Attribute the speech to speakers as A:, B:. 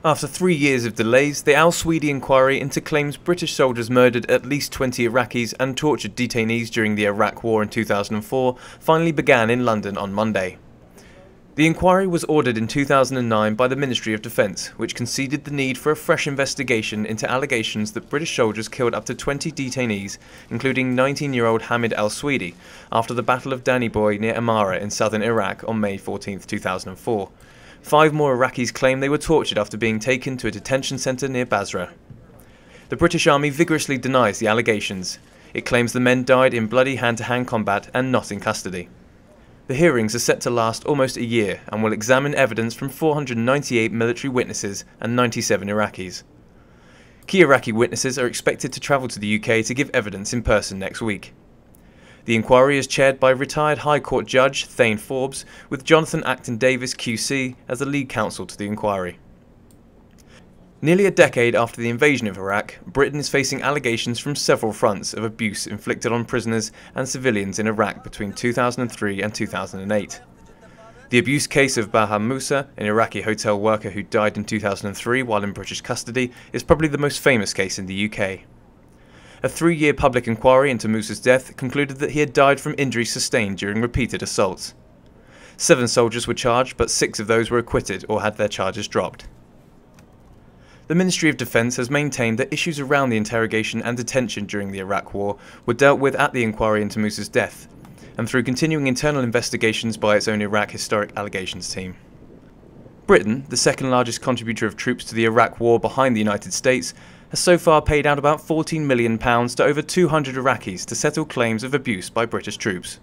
A: After 3 years of delays, the Al-Sweady Inquiry into claims British soldiers murdered at least 20 Iraqis and tortured detainees during the Iraq War in 2004 finally began in London on Monday. The inquiry was ordered in 2009 by the Ministry of Defence, which conceded the need for a fresh investigation into allegations that British soldiers killed up to 20 detainees, including 19-year-old Hamid Al-Sweady, after the Battle of Danny Boy near Amara in southern Iraq on May 14, 2004. 5 more Iraqis claim they were tortured after being taken to a detention centre near Basra. The British Army vigorously denies the allegations. It claims the men died in bloody hand-to-hand combat and not in custody. The hearings are set to last almost a year and will examine evidence from 498 military witnesses and 97 Iraqis. Key Iraqi witnesses are expected to travel to the UK to give evidence in person next week. The inquiry is chaired by retired High Court Judge Thane Forbes, with Jonathan Acton Davis QC as the lead counsel to the inquiry. Nearly a decade after the invasion of Iraq, Britain is facing allegations from several fronts of abuse inflicted on prisoners and civilians in Iraq between 2003 and 2008. The abuse case of Baham Musa, an Iraqi hotel worker who died in 2003 while in British custody, is probably the most famous case in the UK. A 3-year public inquiry into Musa's death concluded that he had died from injuries sustained during repeated assaults. 7 soldiers were charged, but 6 of those were acquitted or had their charges dropped. The Ministry of Defence has maintained that issues around the interrogation and detention during the Iraq War were dealt with at the inquiry into Musa's death, and through continuing internal investigations by its own Iraq Historic Allegations team. Britain, the second largest contributor of troops to the Iraq War behind the United States, has so far paid out about £14 million to over 200 Iraqis to settle claims of abuse by British troops.